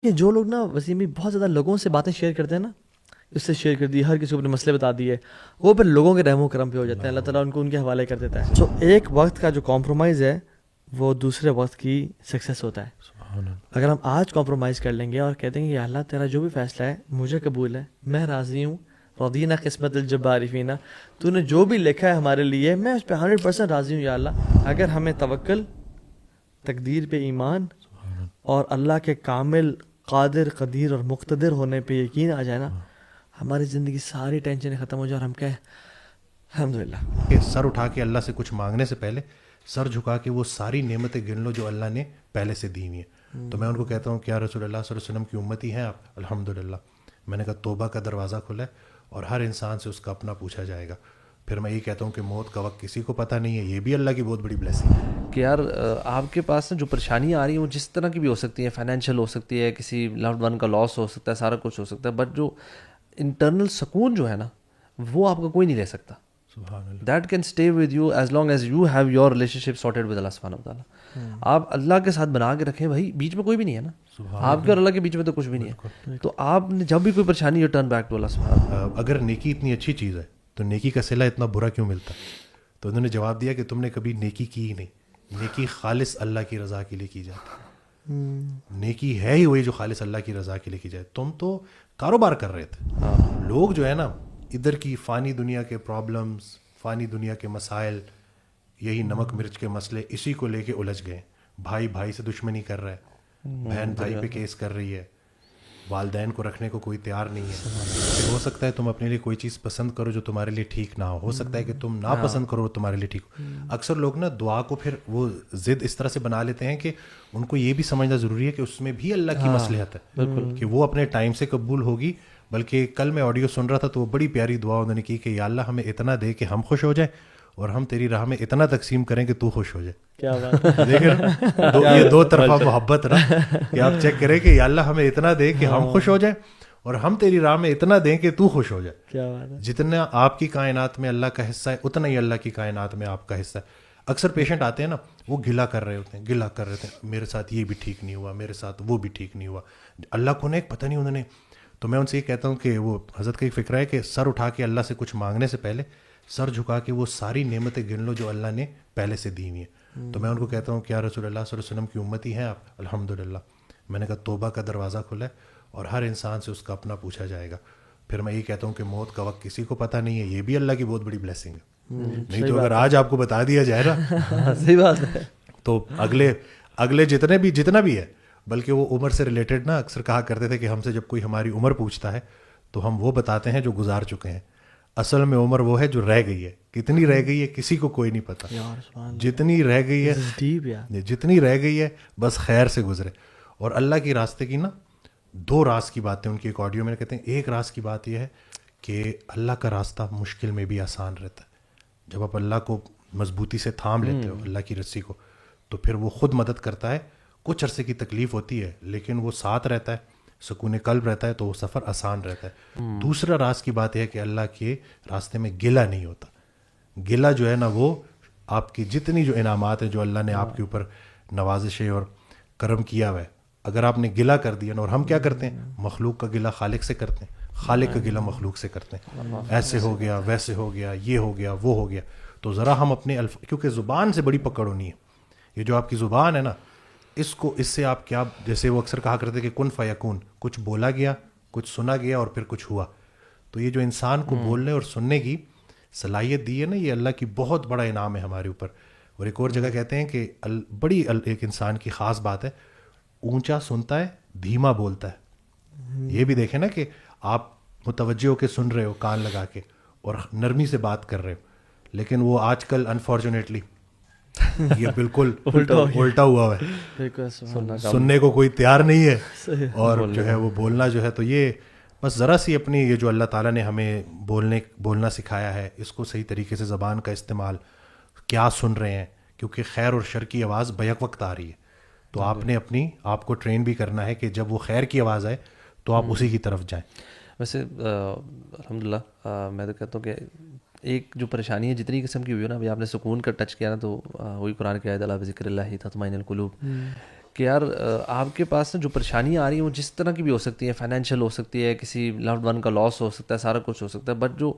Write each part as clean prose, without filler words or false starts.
کہ جو لوگ نا وسیم بھی بہت زیادہ لوگوں سے باتیں شیئر کرتے ہیں نا، اس سے شیئر کر دی، ہر کسی کو اپنے مسئلے بتا دیے، وہ پھر لوگوں کے رحم و کرم پہ ہو جاتے ہیں، اللہ تعالیٰ ان کو ان کے حوالے کر دیتا ہے. سو ایک وقت کا جو کمپرومائز ہے وہ دوسرے وقت کی سکسیس ہوتا ہے. اگر ہم آج کمپرومائز کر لیں گے اور کہتے ہیں کہ یا اللہ تیرا جو بھی فیصلہ ہے مجھے قبول ہے، میں راضی ہوں، رضینا قسمت الجبار فینا، تو نے جو بھی لکھا ہے ہمارے لیے میں اس پہ 100% راضی ہوں یا اللہ. اگر ہمیں توکل، تقدیر پہ ایمان اور اللہ کے کامل قادر قدیر اور مقتدر ہونے پہ یقین آ جائے نا، ہماری زندگی ساری ٹینشنیں ختم ہو جائیں اور ہم کہیں الحمدللہ. کہ سر اٹھا کے اللہ سے کچھ مانگنے سے پہلے سر جھکا کے وہ ساری نعمتیں گن لو جو اللہ نے پہلے سے دی ہوئی ہیں. تو میں ان کو کہتا ہوں کہ یا رسول اللہ صلی اللہ علیہ وسلم کی امتی ہیں آپ؟ الحمدللہ. میں نے کہا توبہ کا دروازہ کھلا ہے اور ہر انسان سے اس کا اپنا پوچھا جائے گا. پھر میں یہ کہتا ہوں کہ موت کا وقت کسی کو پتہ نہیں ہے، یہ بھی اللہ کی بہت بڑی بلیسنگ ہے. کہ یار آپ کے پاس نا جو پریشانیاں آ رہی ہیں وہ جس طرح کی بھی ہو سکتی ہیں، فائنینشیل ہو سکتی ہے، کسی لوڈ ون کا لاس ہو سکتا ہے، سارا کچھ ہو سکتا ہے، بٹ جو انٹرنل سکون جو ہے نا وہ آپ کا کوئی نہیں لے سکتا. سبحان اللہ. That can stay with you as long as you have your relationship sorted with Allah سبحانہ وتعالیٰ. آپ اللہ کے ساتھ بنا کے رکھیں بھائی، بیچ میں کوئی بھی نہیں ہے نا، آپ کے اور اللہ کے بیچ میں تو کچھ بھی نہیں ہے. تو آپ نے جب بھی کوئی پریشانی ہو ٹرن بیک ٹو اللہ سبحانہ. اگر نیکی اتنی اچھی چیز ہے تو نیکی کا صلہ اتنا برا کیوں ملتا ہے؟ تو انہوں نے جواب دیا کہ تم نے کبھی نیکی کی ہی نہیں. نیکی خالص اللہ کی رضا کے لیے کی جاتی ہے. نیکی ہے ہی وہی جو خالص اللہ کی رضا کے لیے کی جائے. تم تو کاروبار کر رہے تھے. لوگ جو ہے نا ادھر کی فانی دنیا کے پرابلمز، فانی دنیا کے مسائل، یہی نمک مرچ کے مسئلے، اسی کو لے کے الجھ گئے. بھائی بھائی سے دشمنی کر رہا ہے، بہن بھائی پہ کیس کر رہی ہے، والدین کو رکھنے کو کوئی تیار نہیں ہے. کہ ہو سکتا ہے تم اپنے لیے کوئی چیز پسند کرو جو تمہارے لیے ٹھیک نہ ہو سکتا ہے کہ تم نا پسند کرو وہ تمہارے لیے ٹھیک ہو. اکثر لوگ نا دعا کو پھر وہ ضد اس طرح سے بنا لیتے ہیں کہ ان کو یہ بھی سمجھنا ضروری ہے کہ اس میں بھی اللہ کی مصلحت ہے، کہ وہ اپنے ٹائم سے قبول ہوگی. بلکہ کل میں آڈیو سن رہا تھا تو وہ بڑی پیاری دعا انہوں نے کی کہ یا اللہ ہمیں اتنا دے کہ ہم خوش ہو جائیں اور ہم تیری راہ میں اتنا تقسیم کریں کہ تو خوش ہو جائے. کیا بات ہے. دیکھیں یہ دو طرفہ محبت رہا کہ آپ چیک کریں کہ یا اللہ ہمیں اتنا دے کہ ہم خوش ہو جائیں اور ہم تیری راہ میں اتنا دیں کہ تو خوش ہو جائے. کیا بات ہے. جتنا آپ کی کائنات میں اللہ کا حصہ ہے اتنا ہی اللہ کی کائنات میں آپ کا حصہ ہے. اکثر پیشنٹ آتے ہیں نا، وہ گلا کر رہے ہوتے ہیں، گلا کر رہے ہیں میرے ساتھ یہ بھی ٹھیک نہیں ہوا، میرے ساتھ وہ بھی ٹھیک نہیں ہوا، اللہ کو نے پتہ نہیں انہوں نے. تو میں ان سے یہ کہتا ہوں کہ وہ حضرت کا ایک فکر ہے کہ سر اٹھا کے اللہ سے کچھ مانگنے سے پہلے سر جھکا کے وہ ساری نعمتیں گن لو جو اللہ نے پہلے سے دی ہوئی ہیں. تو میں ان کو کہتا ہوں کہ یا رسول اللہ صلی اللہ علیہ وسلم کی امتی ہیں آپ؟ الحمدللہ. میں نے کہا توبہ کا دروازہ کھلا ہے اور ہر انسان سے اس کا اپنا پوچھا جائے گا. پھر میں یہ کہتا ہوں کہ موت کا وقت کسی کو پتہ نہیں ہے، یہ بھی اللہ کی بہت بڑی بلیسنگ ہے. نہیں تو اگر آج آپ کو بتا دیا جائے نا صحیح بات ہے. تو اگلے جتنا بھی ہے، بلکہ وہ عمر سے ریلیٹڈ نا اکثر کہا کرتے تھے کہ ہم سے جب کوئی ہماری عمر پوچھتا ہے تو ہم وہ بتاتے ہیں جو گزار چکے ہیں. اصل میں عمر وہ ہے جو رہ گئی ہے. کتنی رہ گئی ہے کسی کو کوئی نہیں پتا. جتنی رہ گئی ہے، جتنی رہ گئی ہے بس خیر سے گزرے. اور اللہ کے راستے کی نا دو راز کی باتیں ان کی ایک آڈیو میں کہتے ہیں. ایک راز کی بات یہ ہے کہ اللہ کا راستہ مشکل میں بھی آسان رہتا ہے. جب آپ اللہ کو مضبوطی سے تھام لیتے ہو، اللہ کی رسی کو، تو پھر وہ خود مدد کرتا ہے. کچھ عرصے کی تکلیف ہوتی ہے لیکن وہ ساتھ رہتا ہے، سکون قلب رہتا ہے، تو وہ سفر آسان رہتا ہے. دوسرا راز کی بات ہے کہ اللہ کے راستے میں گلہ نہیں ہوتا. گلہ جو ہے نا وہ آپ کی جتنی جو انعامات ہیں جو اللہ نے آپ کے اوپر نوازشیں اور کرم کیا ہوا ہے، اگر آپ نے گلہ کر دیا نا، اور ہم کیا کرتے ہیں، مخلوق کا گلہ خالق سے کرتے ہیں، خالق کا گلہ مخلوق سے کرتے ہیں. ایسے ہو گیا، ویسے ہو گیا، یہ ہو گیا، وہ ہو گیا. تو ذرا ہم اپنے کیونکہ زبان سے بڑی پکڑ ہونی ہے. یہ جو آپ کی زبان ہے نا، اس سے آپ کیا، جیسے وہ اکثر کہا کرتے کہ کن فیکون، کچھ بولا گیا، کچھ سنا گیا اور پھر کچھ ہوا. تو یہ جو انسان کو بولنے اور سننے کی صلاحیت دی ہے نا، یہ اللہ کی بہت بڑا انعام ہے ہمارے اوپر. اور ایک اور جگہ کہتے ہیں کہ بڑی ایک انسان کی خاص بات ہے، اونچا سنتا ہے، دھیما بولتا ہے. یہ بھی دیکھیں نا کہ آپ متوجہ ہو کے سن رہے ہو کان لگا کے اور نرمی سے بات کر رہے ہو، لیکن وہ آج کل انفارچونیٹلی یہ بالکل الٹا ہوا ہے. سننے کو کوئی تیار نہیں ہے اور جو ہے وہ بولنا جو ہے. تو یہ بس ذرا سی اپنی یہ جو اللہ تعالیٰ نے ہمیں بولنا سکھایا ہے، اس کو صحیح طریقے سے زبان کا استعمال، کیا سن رہے ہیں، کیونکہ خیر اور شر کی آواز بیک وقت آ رہی ہے. تو آپ نے آپ کو ٹرین بھی کرنا ہے کہ جب وہ خیر کی آواز آئے تو آپ اسی کی طرف جائیں. ویسے الحمدللہ میں تو کہتا ہوں کہ ایک جو پریشانی ہے جتنی قسم کی ہوئی ہے نا، ابھی آپ نے سکون کا ٹچ کیا نا، تو وہی قرآن کی آیت الا بذکر اللہ تطمئن القلوب، کہ یار آپ کے پاس نا جو پریشانیاں آ رہی ہیں وہ جس طرح کی بھی ہو سکتی ہیں, فائنینشیل ہو سکتی ہے, کسی لوڈ ون کا لاس ہو سکتا ہے, سارا کچھ ہو سکتا ہے, بٹ جو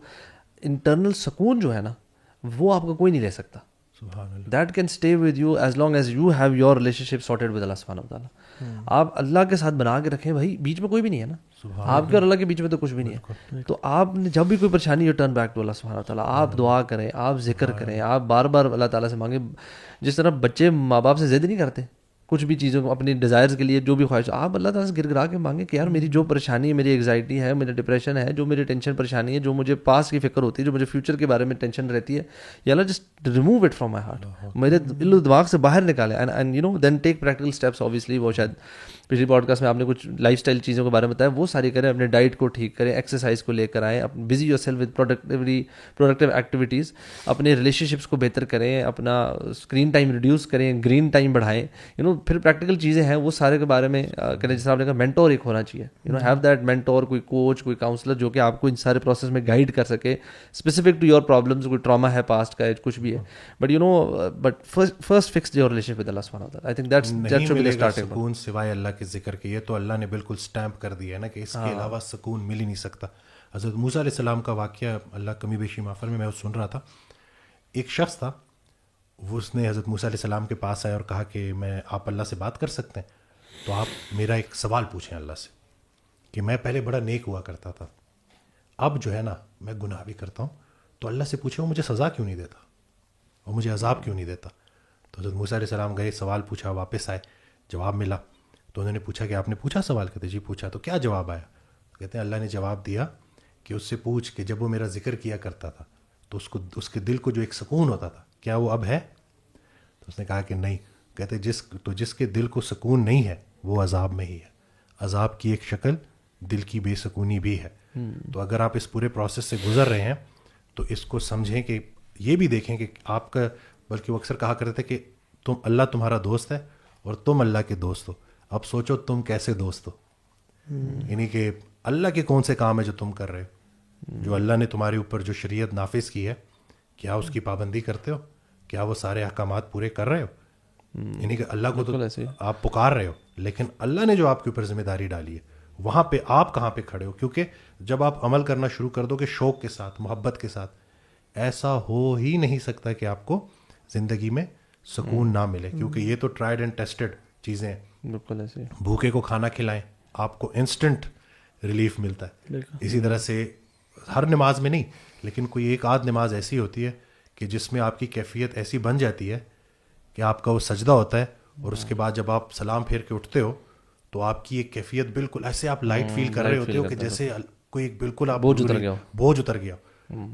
انٹرنل سکون جو ہے نا وہ آپ کا کوئی نہیں لے سکتا. سبحان اللہ. That can stay with you as long as you have your relationship sorted with Allah سبحانہ و تعالیٰ. آپ اللہ کے ساتھ بنا کے رکھیں بھائی, بیچ میں کوئی بھی نہیں ہے نا, آپ کے اور اللہ کے بیچ میں تو کچھ بھی نہیں ہے. تو آپ نے جب بھی کوئی پریشانی, یو ٹرن بیک ٹو اللہ سبحانہ و تعالیٰ. آپ دعا کریں, آپ ذکر کریں, آپ بار بار اللہ تعالیٰ سے مانگیں. جس طرح بچے ماں باپ سے ضد نہیں کرتے کچھ بھی چیزوں کو, اپنی ڈیزائرز کے لیے جو بھی خواہش, آپ اللہ تعالیٰ سے گر گرا کے مانگیں کہ یار میری جو پریشانی ہے, میری انگزائٹی ہے, میرا ڈپریشن ہے, جو میری ٹینشن پریشانی ہے, جو مجھے پاس کی فکر ہوتی ہے, جو مجھے فیوچر کے بارے میں ٹینشن رہتی ہے, یا اللہ just remove it from my heart, میرے دل و دماغ سے باہر نکالیں. And you know then take practical steps. Obviously وہ شاید پچھلی پوڈ کاسٹ میں آپ نے کچھ لائف اسٹائل چیزوں کے بارے میں بتایا, وہ ساری کریں. اپنے ڈائٹ کو ٹھیک کریں, ایکسرسائز کو لے کر آئیں, busy your self with productive activities, اپنے ریلیشن شپس کو بہتر کریں, اپنا اسکرین ٹائم ریڈیوس کریں, گرین ٹائم بڑھائیں. پھر پریکٹیکل چیزیں ہیں وہ سارے کے بارے میں کریں. جیسے آپ نے کہا مینٹور ایک ہونا چاہیے, ہیو دیٹ مینٹور, کوئی کوچ, کوئی کاؤنسلر جو کہ آپ کو ان سارے پروسیس میں گائڈ کر سکے, اسپیسیفک ٹو یور پرابلمس. کوئی ٹراما ہے پاسٹ کا, کچھ بھی ہے, but first fix your relation with Allah سبحانہ و تعالیٰ. I think that should be the starting. سکون سوائے اللہ کے ذکر کے, یہ تو اللہ نے بالکل اسٹیمپ کر دیا ہے نا کہ اس کے علاوہ سکون مل ہی نہیں سکتا. حضرت موسیٰ علیہ السلام کا واقعہ, اللہ کمی بیشی معاف فرمائے, میں سن رہا تھا. ایک شخص تھا, وہ اس نے حضرت موسیٰ علیہ السلام کے پاس آیا اور کہا کہ آپ اللہ سے بات کر سکتے ہیں, تو آپ میرا ایک سوال پوچھیں اللہ سے کہ میں پہلے بڑا نیک ہوا کرتا تھا, اب جو ہے نا میں گناہ بھی کرتا ہوں, تو اللہ سے پوچھیں وہ مجھے سزا کیوں نہیں دیتا, وہ مجھے عذاب کیوں نہیں دیتا. تو حضرت موسیٰ علیہ السلام گئے, سوال پوچھا, واپس آئے, جواب ملا. تو انہوں نے پوچھا کہ آپ نے پوچھا سوال, کہتے جی پوچھا, تو کیا جواب آیا؟ کہتے ہیں اللہ نے جواب دیا کہ اس سے پوچھ کہ جب وہ میرا ذکر کیا کرتا تھا تو اس کے دل کو جو ایک سکون ہوتا تھا, کیا وہ اب ہے؟ تو اس نے کہا کہ نہیں. کہتے جس کے دل کو سکون نہیں ہے وہ عذاب میں ہی ہے. عذاب کی ایک شکل دل کی بے سکونی بھی ہے. تو اگر آپ اس پورے پروسیس سے گزر رہے ہیں تو اس کو سمجھیں کہ یہ بھی دیکھیں کہ آپ کا, بلکہ وہ اکثر کہا کرتے تھے کہ اللہ تمہارا دوست ہے اور تم اللہ کے دوست ہو, اب سوچو تم کیسے دوست ہو. یعنی کہ اللہ کے کون سے کام ہے جو تم کر رہے ہو, جو اللہ نے تمہارے اوپر جو شریعت نافذ کی ہے, کیا اس کی پابندی کرتے ہو, کیا وہ سارے احکامات پورے کر رہے ہو. یعنی کہ اللہ کو تو آپ پکار رہے ہو, لیکن اللہ نے جو آپ کے اوپر ذمہ داری ڈالی ہے وہاں پہ آپ کہاں پہ کھڑے ہو. کیونکہ جب آپ عمل کرنا شروع کر دو کہ شوق کے ساتھ, محبت کے ساتھ, ایسا ہو ہی نہیں سکتا کہ آپ کو زندگی میں سکون نہ ملے, کیونکہ یہ تو ٹرائیڈ اینڈ ٹیسٹڈ چیزیں ہیں. بالکل ایسے بھوکے کو کھانا کھلائیں, آپ کو انسٹنٹ ریلیف ملتا ہے. اسی طرح سے ہر نماز میں نہیں, لیکن کوئی ایک آدھ نماز ایسی ہوتی ہے کہ جس میں آپ کی کیفیت ایسی بن جاتی ہے کہ آپ کا وہ سجدہ ہوتا ہے, اور اس کے بعد جب آپ سلام پھیر کے اٹھتے ہو تو آپ کی ایک کیفیت بالکل ایسے آپ لائٹ فیل کر رہے ہوتے ہو کہ جیسے کوئی ایک بالکل آپ بوجھ اتر گیا.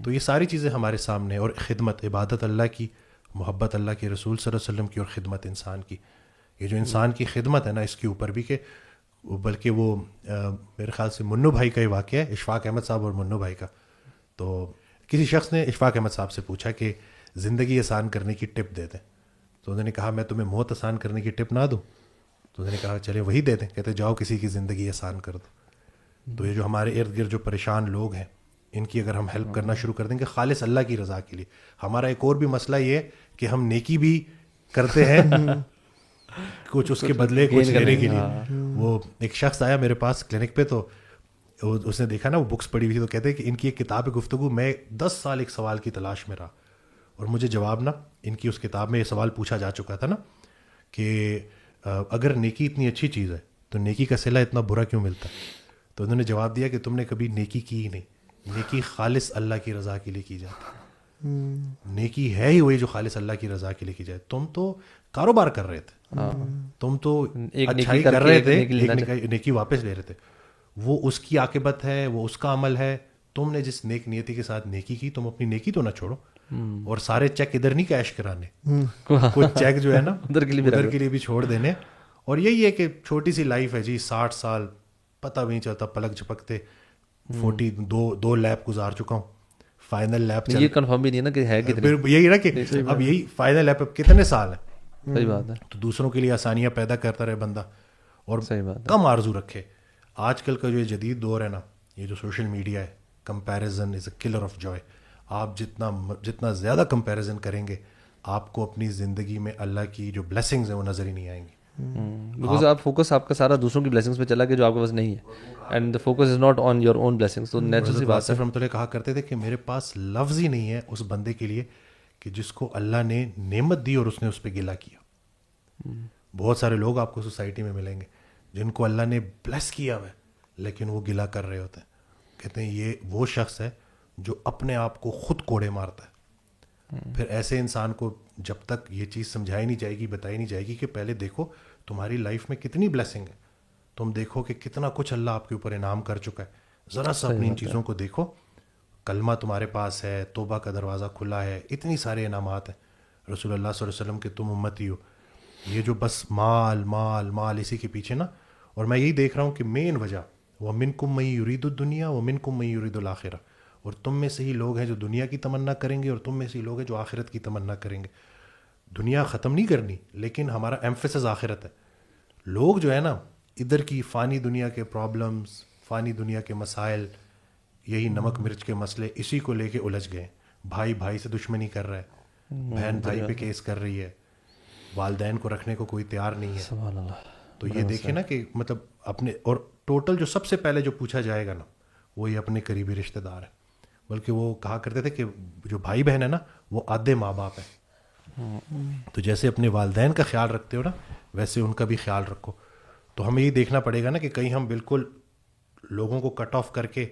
تو یہ ساری چیزیں ہمارے سامنے, اور خدمت, عبادت اللہ کی, محبت اللہ کے رسول صلی اللہ علیہ وسلم کی, اور خدمت انسان کی. یہ جو انسان کی خدمت ہے نا, اس کے اوپر بھی کہ بلکہ وہ میرے خیال سے منو بھائی کا ہی واقعہ ہے, اشفاق احمد صاحب اور منو بھائی کا. تو کسی شخص نے اشفاق احمد صاحب سے پوچھا کہ زندگی آسان کرنے کی ٹپ دے دیں. تو انہوں نے کہا میں تمہیں موت آسان کرنے کی ٹپ نہ دوں. تو انہوں نے کہا چلے وہی دے دیں. کہتے جاؤ کسی کی زندگی آسان کر دو. تو یہ جو ہمارے ارد گرد جو پریشان لوگ ہیں, ان کی اگر ہم ہیلپ کرنا شروع کر دیں کہ خالص اللہ کی رضا کے لیے. ہمارا ایک اور بھی مسئلہ یہ ہے کہ ہم نیکی بھی کرتے ہیں کچھ اس کے بدلے کچھ لینے کے لیے. وہ ایک شخص آیا میرے پاس کلینک پہ, تو اس نے دیکھا نا وہ بکس پڑھی ہوئی تھی, تو کہتے ہیں کہ ان کی ایک کتاب گفتگو, میں 10 سال ایک سوال کی تلاش میں رہا, اور مجھے جواب نا ان کی اس کتاب میں یہ سوال پوچھا جا چکا تھا نا کہ اگر نیکی اتنی اچھی چیز ہے تو نیکی کا صلہ اتنا برا کیوں ملتا ہے. تو انہوں نے جواب دیا کہ تم نے کبھی نیکی کی ہی نہیں. نیکی خالص اللہ کی رضا کے لیے کی جاتی ہے. نیکی ہے ہی وہی جو خالص اللہ کی رضا کے لیے کی جائے. تم تو کاروبار کر رہے تھے, تم تو اچھائی کر رہے تھے, ایک نیکی واپس لے رہے تھے. وہ اس کی عاقبت ہے, وہ اس کا عمل ہے. تم نے جس نیک نیتی کے ساتھ نیکی کی, تم اپنی نیکی تو نہ چھوڑو, اور سارے چیک ادھر نہیں کیش کرانے, کچھ چیک جو ہے نا ادھر کے لیے بھی چھوڑ دینے. اور یہی ہے کہ چھوٹی سی لائف ہے جی, 60 سال پتہ بھی نہیں چلتا, پلک جھپکتے 42 لیب گزار چکا ہوں, فائنل لیب یہ کنفرم بھی نہیں ہے نا کہ ہے کتنے, یہی نا کہ اب یہی فائنل لیب اب کتنے سال ہیں. صحیح بات ہے. تو دوسروں کے لیے آسانیاں پیدا کرتا رہے بندہ, اور کم آرزو رکھے. آج کل کا جو یہ جدید دور ہے نا, یہ جو سوشل میڈیا ہے, comparison is a colour of joy. آپ جتنا زیادہ کمپیریزن کریں گے, آپ کو اپنی زندگی میں اللہ کی جو بلیسنگز ہیں وہ نظر ہی نہیں آئیں گی. بیکاز آپ فوکس آپ کا سارا دوسروں کی بلیسنگس پہ چلا گیا جو آپ کے پاس نہیں ہے, and the focus is not on your own blessings. تو نیچرل سی بات ہے. رحمۃ اللہ کہا کرتے تھے کہ میرے پاس لفظ ہی نہیں ہے اس بندے کے لیے کہ جس کو اللہ نے نعمت دی اور اس نے اس پہ گلہ کیا. بہت سارے لوگ آپ کو سوسائٹی میں ملیں گے جن کو اللہ نے بلیس کیا ہوا ہے لیکن وہ گلہ کر رہے ہوتے ہیں. کہتے ہیں یہ وہ شخص ہے جو اپنے آپ کو خود کوڑے مارتا ہے. پھر ایسے انسان کو جب تک یہ چیز سمجھائی نہیں جائے گی, بتائی نہیں جائے گی کہ پہلے دیکھو تمہاری لائف میں کتنی بلیسنگ ہے, تم دیکھو کہ کتنا کچھ اللہ آپ کے اوپر انعام کر چکا ہے, ذرا سا اپنی ان چیزوں کو دیکھو. کلمہ تمہارے پاس ہے, توبہ کا دروازہ کھلا ہے, اتنی سارے انعامات ہیں. رسول اللہ صلی اللہ علیہ وسلم کے تم امتی ہو. یہ جو بس مال مال مال اسی کے پیچھے نا, اور میں یہی دیکھ رہا ہوں کہ مین وجہ وَمِنْكُمْ مَن يُرِيدُ الدُّنْيَا وَمِنْكُمْ مَن يُرِيدُ الْآخِرَةَ, اور تم میں سے ہی لوگ ہیں جو دنیا کی تمنا کریں گے اور تم میں سے ہی لوگ ہیں جو آخرت کی تمنا کریں گے. دنیا ختم نہیں کرنی لیکن ہمارا ایمفیسس آخرت ہے. لوگ جو ہے نا ادھر کی فانی دنیا کے پرابلمز, فانی دنیا کے مسائل, یہی نمک مرچ کے مسئلے, اسی کو لے کے الجھ گئے. بھائی بھائی سے دشمنی کر رہا ہے, بہن بھائی پہ کیس کر رہی ہے, والدین کو رکھنے کو کوئی تیار نہیں ہے. سبحان اللہ. تو یہ دیکھیں نا کہ مطلب اپنے, اور ٹوٹل جو سب سے پہلے جو پوچھا جائے گا نا وہ یہ اپنے قریبی رشتہ دار ہیں. بلکہ وہ کہا کرتے تھے کہ جو بھائی بہن ہے نا وہ آدھے ماں باپ ہیں. تو جیسے اپنے والدین کا خیال رکھتے ہو نا ویسے ان کا بھی خیال رکھو. تو ہمیں یہ دیکھنا پڑے گا نا کہ کہیں ہم بالکل لوگوں کو کٹ آف کر کے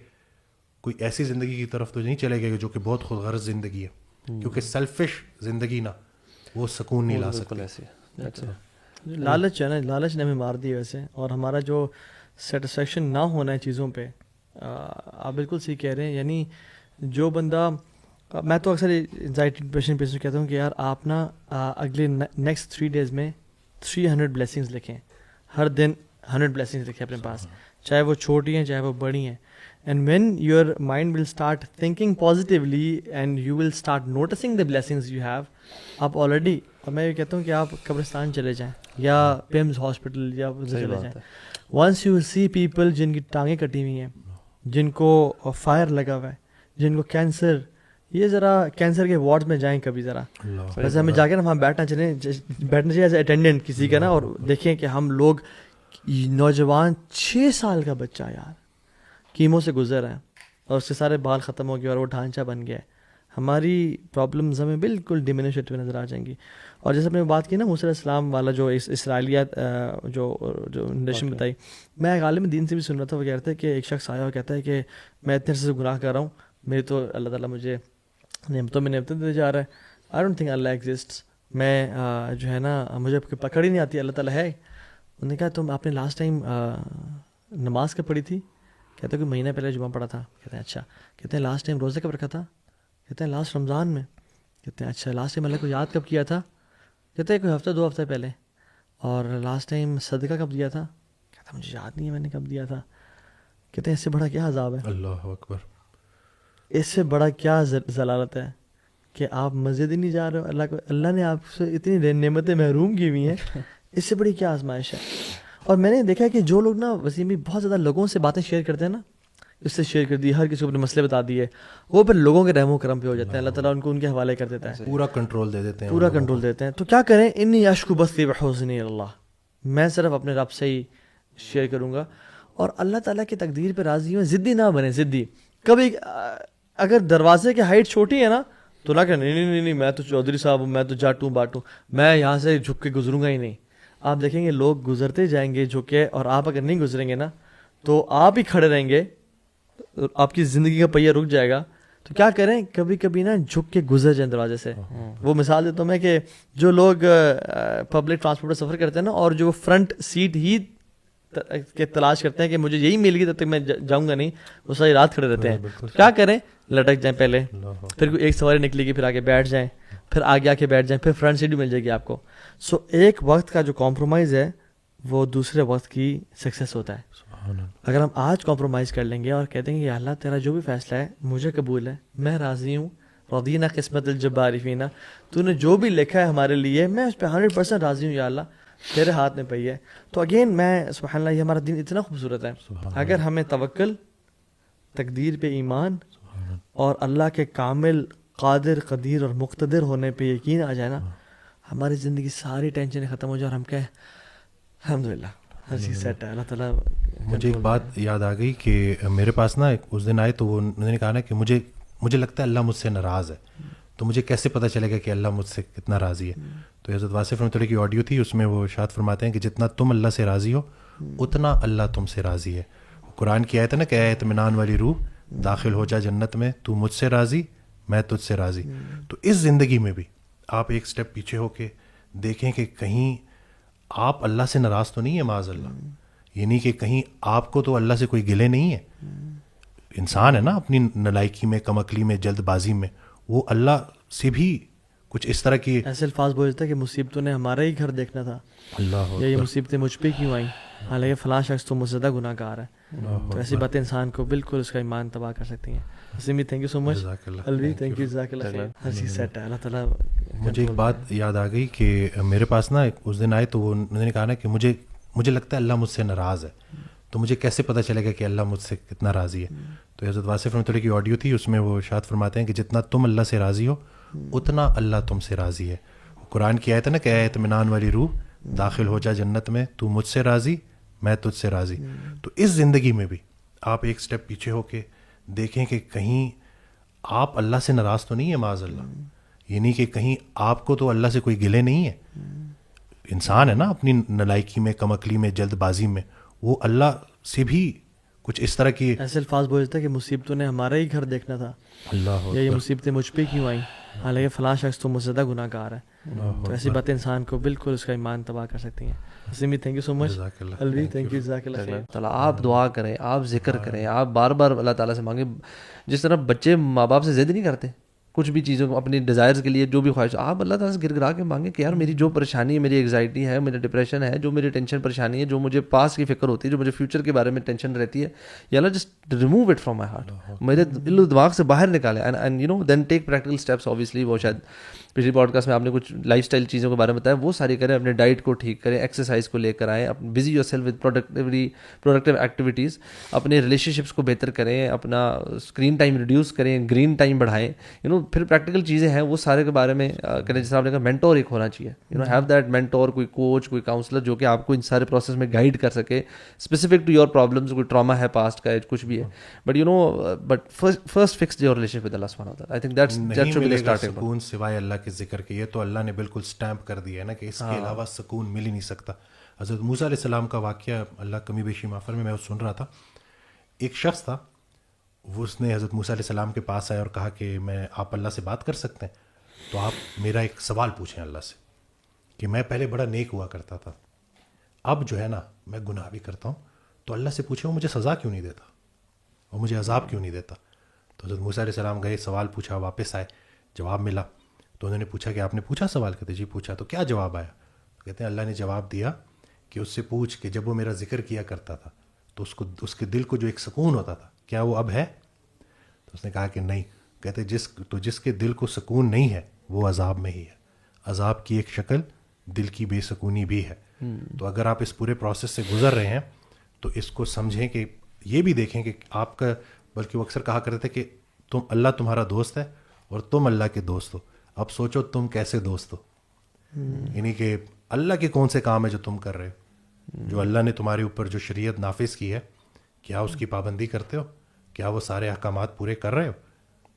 کوئی ایسی زندگی کی طرف تو نہیں چلے گئے جو کہ بہت خود غرض زندگی ہے, کیونکہ سیلفش زندگی نا وہ سکون نہیں لا سکتی. لالچ ہے نا, لالچ نے ہمیں مار دی ویسے. اور ہمارا جو سیٹسفیکشن نہ ہونا ہے چیزوں پہ, آپ بالکل صحیح کہہ رہے ہیں. یعنی جو بندہ, میں تو اکثر انزائٹی ڈپریشن پیشنٹ کو کہتا ہوں کہ یار آپ نا اگلے نیکسٹ 3 days میں 300 بلیسنگز لکھیں. ہر دن 100 بلیسنگز لکھیں اپنے پاس, چاہے وہ چھوٹی ہیں چاہے وہ بڑی ہیں. And when your mind will start thinking positively and you will start noticing the blessings you have, آپ آلریڈی, اور میں یہ کہتا ہوں کہ آپ قبرستان چلے جائیں یا پیمز ہاسپٹل یا چلے جائیں, ونس یو سی پیپل جن کی ٹانگیں کٹی ہوئی ہیں, جن کو فائر لگا ہوا ہے, جن کو کینسر, یہ ذرا کینسر کے وارڈ میں جائیں کبھی ذرا, ویسے ہمیں جا کے نا وہاں بیٹھنا چاہیے ایز اے اٹینڈنٹ کسی کا نا, اور دیکھیں کہ ہم لوگ نوجوان 6 سال کا بچہ یار کیمو سے گزر ہے اور اس کے سارے بال ختم ہو گئے اور وہ ڈھانچہ بن گیا ہے. ہماری پرابلمز ہمیں بالکل ڈیمینش ہوتے ہوئے نظر آ جائیں گی. اور جیسے اپنے بات کی نا موسیٰ علیہ السلام والا جو اسرائیلیات جو نریشن بتائی, میں ایک عالم دین سے بھی سن رہا تھا, وہ کہتے ہیں کہ ایک شخص آیا اور کہتا ہے کہ میں اتنے عرصے سے گناہ کر رہا ہوں, میری تو اللہ تعالیٰ مجھے نعمتوں میں نعمتیں دے جا رہا ہے, I don't think Allah exists, میں جو ہے نا مجھے پکڑ ہی نہیں آتی, اللہ تعالیٰ ہے. انہوں نے کہا تم آپ نے لاسٹ ٹائم نماز کب پڑھی تھی؟ کہتے ہیں کہ مہینہ پہلے جمعہ پڑھا تھا. کہتے ہیں اچھا. کہتے ہیں لاسٹ ٹائم روزہ کب رکھا تھا؟ کہتے ہیں لاسٹ رمضان میں. کہتے ہیں اچھا. لاسٹ ٹائم اللہ کو یاد کب کیا تھا؟ کہتے ہیں کوئی ہفتہ 2 ہفتے پہلے. اور لاسٹ ٹائم صدقہ کب دیا تھا؟ کہتا مجھے یاد نہیں ہے میں نے کب دیا تھا. کہتے ہیں اس سے بڑا کیا عذاب ہے, اللہ اکبر, اس سے بڑا کیا ضلالت ہے کہ آپ مسجد ہی نہیں جا رہے ہو, اللہ کو, اللہ نے آپ سے اتنی نعمتیں محروم کی ہوئی ہیں, اس سے بڑی کیا آزمائش ہے. اور میں نے دیکھا کہ جو لوگ نا وسیم بھی بہت زیادہ لوگوں سے باتیں شیئر کرتے ہیں نا, اس سے شیئر کر دی, ہر کسی کو اپنے مسئلے بتا دیے, وہ پھر لوگوں کے رحم و کرم پہ ہو جاتے ہیں, اللہ تعالیٰ ان کو ان کے حوالے کر دیتا ہے, پورا کنٹرول دے دیتے ہیں, پورا کنٹرول دیتے ہیں. تو کیا کریں, انی اشکو بثی بحسن اللہ, میں صرف اپنے رب سے ہی شیئر کروں گا. اور اللہ تعالیٰ کی تقدیر پہ راضی ہوں, ضدی نہ بنے, ضدی. کبھی اگر دروازے کی ہائٹ چھوٹی ہے نا تو نہ کہ نہیں میں تو چودھری صاحب ہوں, میں تو جاٹوں باٹوں, میں یہاں سے جھک کے گزروں گا ہی نہیں. آپ دیکھیں گے لوگ گزرتے جائیں گے جھکے, اور آپ اگر نہیں گزریں گے نا تو آپ ہی کھڑے رہیں گے, آپ کی زندگی کا پہیہ رک جائے گا. تو کیا کریں, کبھی کبھی نا جھک کے گزر جائیں دروازے سے. وہ مثال دیتا ہوں میں کہ جو لوگ پبلک ٹرانسپورٹ میں سفر کرتے ہیں نا, اور جو فرنٹ سیٹ ہی کے تلاش کرتے ہیں کہ مجھے یہی مل گئی تب تک میں جاؤں گا نہیں, وہ ساری رات کھڑے رہتے ہیں. کیا کریں, لٹک جائیں پہلے, پھر کوئی ایک سواری نکلے گی, پھر آگے بیٹھ جائیں, پھر آگے آ کے بیٹھ جائیں, پھر فرنٹ سیٹ بھی مل جائے گی آپ کو. سو ایک وقت کا جو کمپرومائز ہے وہ دوسرے وقت کی سکسیس ہوتا ہے. اگر ہم آج کمپرومائز کر لیں گے اور کہتے ہیں کہ اللہ تیرا جو بھی فیصلہ ہے مجھے قبول ہے, میں راضی ہوں, رضینا قسمت الجبار فینا, تو نے جو بھی لکھا ہے ہمارے لیے میں اس پہ 100% راضی ہوں, یا اللہ تیرے ہاتھ میں پئی ہے. تو اگین میں سبحان اللہ, یہ ہمارا دین اتنا خوبصورت ہے. اگر ہمیں توکل, تقدیر پہ ایمان اور اللہ کے کامل قادر قدیر اور مقتدر ہونے پہ یقین آ جائے نا, ہماری زندگی ساری ٹینشنیں ختم ہو جائے اور ہم کہیں الحمدللہ ہر چیز سیٹ ہے, اللہ تعالیٰ. مجھے ایک بات یاد آ گئی کہ میرے پاس نا اس دن آئے تو وہ انہوں نے کہا نا کہ مجھے لگتا ہے اللہ مجھ سے ناراض ہے, تو مجھے کیسے پتہ چلے گا کہ اللہ مجھ سے کتنا راضی ہے. تو حضرت واصف رحمۃ اللہ کی آڈیو تھی, اس میں وہ ارشاد فرماتے ہیں کہ جتنا تم اللہ سے راضی ہو اتنا اللہ تم سے راضی ہے. قرآن کی آیت ہے نا کہ اے اطمینان والی روح داخل ہو جا جنت میں, تو مجھ سے راضی میں تجھ سے راضی. تو اس زندگی میں بھی آپ ایک سٹیپ پیچھے ہو کے دیکھیں کہ کہیں آپ اللہ سے ناراض تو نہیں ہے معاذ اللہ, یعنی کہ کہیں آپ کو تو اللہ سے کوئی گلے نہیں ہے. انسان ہے نا اپنی نالائکی میں, کم عقلی میں, جلد بازی میں, وہ اللہ سے بھی کچھ اس طرح کی ایسے الفاظ بولتا ہے کہ مصیبتوں نے ہمارا ہی گھر دیکھنا تھا, اللہ یا یہ مصیبتیں مجھ پہ کیوں آئیں, حالانکہ فلاں شخص تو مجھ سے زیادہ گناہ گار ہے. تو ایسی باتیں انسان کو بالکل اس کا ایمان تباہ کر سکتی ہیں. Hussain thank you so much. Alvi thank you, جزاک اللہ خیر. ہر چیز سیٹ ہے, اللہ تعالیٰ. مجھے ایک بات یاد آ گئی کہ میرے پاس نا اس دن آئے تو وہ انہوں نے کہا نا کہ مجھے لگتا ہے اللہ مجھ سے ناراض ہے, تو مجھے کیسے پتہ چلے گا کہ اللہ مجھ سے کتنا راضی ہے. تو حضرت واصف رحمۃ اللہ کی آڈیو تھی, اس میں وہ ارشاد فرماتے ہیں کہ جتنا تم اللہ سے راضی ہو اتنا اللہ تم سے راضی ہے. قرآن کی آیت ہے نا کہ اے اطمینان والی روح داخل ہو جا جنت میں, تو مجھ سے راضی میں تجھ سے راضی. تو اس زندگی میں بھی آپ ایک سٹیپ پیچھے ہو کے دیکھیں کہ کہیں آپ اللہ سے ناراض تو نہیں ہے معاذ اللہ, یعنی کہ کہیں آپ کو تو اللہ سے کوئی گلے نہیں ہے. انسان ہے نا اپنی نالائکی میں, کم عقلی میں, جلد بازی میں, وہ اللہ سے بھی کچھ اس طرح کی ایسے الفاظ بولتا ہے کہ مصیبتوں نے ہمارا ہی گھر دیکھنا تھا, اللہ یا یہ مصیبتیں مجھ پہ کیوں آئیں, حالانکہ فلاں شخص تو مجھ سے زیادہ گناہ گار ہے. تو ایسی باتیں انسان کو بالکل اس کا ایمان تباہ کر سکتی ہیں. Hussain thank you so much. Alvi thank you, جزاک اللہ خیر. تعالیٰ آپ دعا کریں, آپ ذکر کریں, آپ بار بار اللہ تعالیٰ سے مانگیں. جس طرح بچے ماں باپ سے ضد نہیں کرتے کچھ بھی چیزوں کو, اپنی ڈیزائرز کے لیے جو بھی خواہش, آپ اللہ تعالیٰ سے گر گرا کے مانگیں کہ یار میری جو پریشانی ہے, میری ایگزائٹی ہے, میرا ڈپریشن ہے, جو میری ٹینشن پریشانی ہے, جو مجھے پاس کی فکر ہوتی ہے, جو مجھے فیوچر کے بارے میں ٹینشن رہتی ہے, یا اللہ just remove it from my heart, میرے دل و دماغ سے باہر نکالیں. And you know then take practical steps. Obviously وہ شاید پچھلی پوڈ کاسٹ میں آپ نے کچھ لائف اسٹائل چیزوں کے بارے میں بتایا, وہ ساری کریں. اپنے ڈائٹ کو ٹھیک کریں, ایکسرسائز کو لے کر آئیں, busy your self with productive activities, اپنے ریلیشن شپس کو بہتر کریں, اپنا اسکرین ٹائم ریڈیوس کریں, گرین ٹائم بڑھائیں. یو نو پھر پریکٹیکل چیزیں ہیں وہ سارے کے بارے میں کریں. جیسے آپ نے کہا مینٹور ایک ہونا چاہیے, you know have that mentor, کوئی کوچ, کوئی کاؤنسلر جو کہ آپ کو ان سارے پروسیس میں گائڈ کر سکے, اسپیسیفک ٹو یور پرابلمس. کوئی ٹراما ہے پاسٹ کا, کچھ بھی ہے, but you know but first fix your relation with Allah سبحانہ وتعالی. I think that should be the starting point. سکون سوائے اللہ کے ذکر کے, یہ تو اللہ نے بالکل سٹیمپ کر دیا ہے نا کہ اس کے علاوہ سکون مل ہی نہیں سکتا. حضرت موسیٰ علیہ السلام کا واقعہ اللہ کمی بیشی معاف فرمائے, میں سن رہا تھا, ایک شخص تھا, وہ اس نے حضرت موسیٰ علیہ السلام کے پاس آیا اور کہا کہ آپ اللہ سے بات کر سکتے ہیں, تو آپ میرا ایک سوال پوچھیں اللہ سے کہ میں پہلے بڑا نیک ہوا کرتا تھا, اب جو ہے نا میں گناہ بھی کرتا ہوں, تو اللہ سے پوچھیں وہ مجھے سزا کیوں نہیں دیتا, وہ مجھے عذاب کیوں نہیں دیتا. تو حضرت موسیٰ علیہ السلام گئے, سوال پوچھا, واپس آئے, جواب ملا. تو انہوں نے پوچھا کہ آپ نے پوچھا سوال, کہتے جی پوچھا, تو کیا جواب آیا؟ کہتے ہیں اللہ نے جواب دیا کہ اس سے پوچھ کہ جب وہ میرا ذکر کیا کرتا تھا تو اس کے دل کو جو ایک سکون ہوتا تھا, کیا وہ اب ہے؟ تو اس نے کہا کہ نہیں. کہتے جس کے دل کو سکون نہیں ہے وہ عذاب میں ہی ہے. عذاب کی ایک شکل دل کی بے سکونی بھی ہے. تو اگر آپ اس پورے پروسیس سے گزر رہے ہیں تو اس کو سمجھیں کہ یہ بھی دیکھیں کہ آپ کا, بلکہ وہ اکثر کہا کرتے تھے کہ اللہ تمہارا دوست ہے اور تم اللہ کے دوست ہو, اب سوچو تم کیسے دوست ہو. یعنی کہ اللہ کے کون سے کام ہے جو تم کر رہے ہو, جو اللہ نے تمہارے اوپر جو شریعت نافذ کی ہے, کیا اس کی پابندی کرتے ہو, کیا وہ سارے احکامات پورے کر رہے ہو.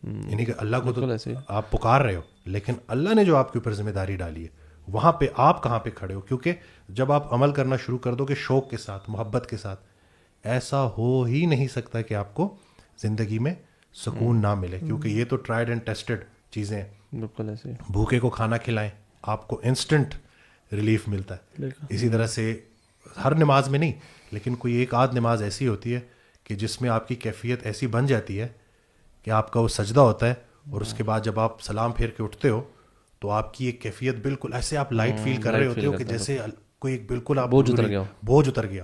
یعنی کہ اللہ کو تو آپ پکار رہے ہو, لیکن اللہ نے جو آپ کے اوپر ذمہ داری ڈالی ہے وہاں پہ آپ کہاں پہ کھڑے ہو. کیونکہ جب آپ عمل کرنا شروع کر دو گے شوق کے ساتھ, محبت کے ساتھ, ایسا ہو ہی نہیں سکتا کہ آپ کو زندگی میں سکون نہ ملے, کیونکہ یہ تو ٹرائیڈ اینڈ ٹیسٹڈ چیزیں ہیں. بالکل ایسے بھوکے کو کھانا کھلائیں, آپ کو انسٹنٹ ریلیف ملتا ہے. اسی طرح سے ہر نماز میں نہیں, لیکن کوئی ایک آدھ نماز ایسی ہوتی ہے کہ جس میں آپ کی کیفیت ایسی بن جاتی ہے کہ آپ کا وہ سجدہ ہوتا ہے اور اس کے بعد جب آپ سلام پھیر کے اٹھتے ہو تو آپ کی ایک کیفیت بالکل ایسے آپ لائٹ فیل کر رہے ہوتے ہو کہ جیسے کوئی ایک بالکل آپ بوجھ اتر گیا.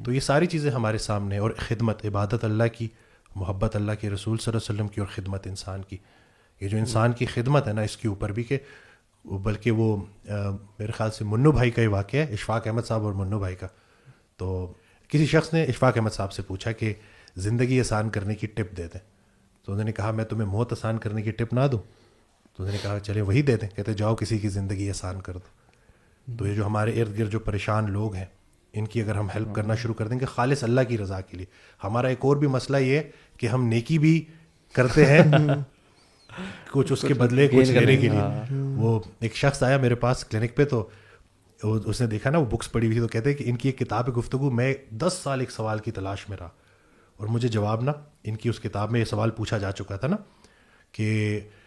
تو یہ ساری چیزیں ہمارے سامنے, اور خدمت, عبادت اللہ کی, محبت اللہ کے رسول صلی اللہ علیہ وسلم کی, اور خدمت انسان کی. یہ جو انسان کی خدمت ہے نا, اس کے اوپر بھی کہ بلکہ وہ میرے خیال سے منو بھائی کا ہی واقعہ ہے, اشفاق احمد صاحب اور منو بھائی کا. تو کسی شخص نے اشفاق احمد صاحب سے پوچھا کہ زندگی آسان کرنے کی ٹپ دے دیں. تو انہوں نے کہا میں تمہیں موت آسان کرنے کی ٹپ نہ دوں. تو انہوں نے کہا چلے وہی دے دیں. کہتے جاؤ کسی کی زندگی آسان کر دو. تو یہ جو ہمارے ارد گرد جو پریشان لوگ ہیں, ان کی اگر ہم ہیلپ کرنا شروع کر دیں گے خالص اللہ کی رضا کے لیے. ہمارا ایک اور بھی مسئلہ یہ ہے کہ ہم نیکی بھی کرتے ہیں کچھ اس کے بدلے کچھ لینے کے لیے. وہ ایک شخص آیا میرے پاس کلینک پہ, تو اس نے دیکھا نا وہ بکس پڑھی ہوئی تھی, تو کہتے ہیں کہ ان کی ایک کتاب گفتگو, میں 10 سال ایک سوال کی تلاش میں رہا اور مجھے جواب نا ان کی اس کتاب میں یہ سوال پوچھا جا چکا تھا نا کہ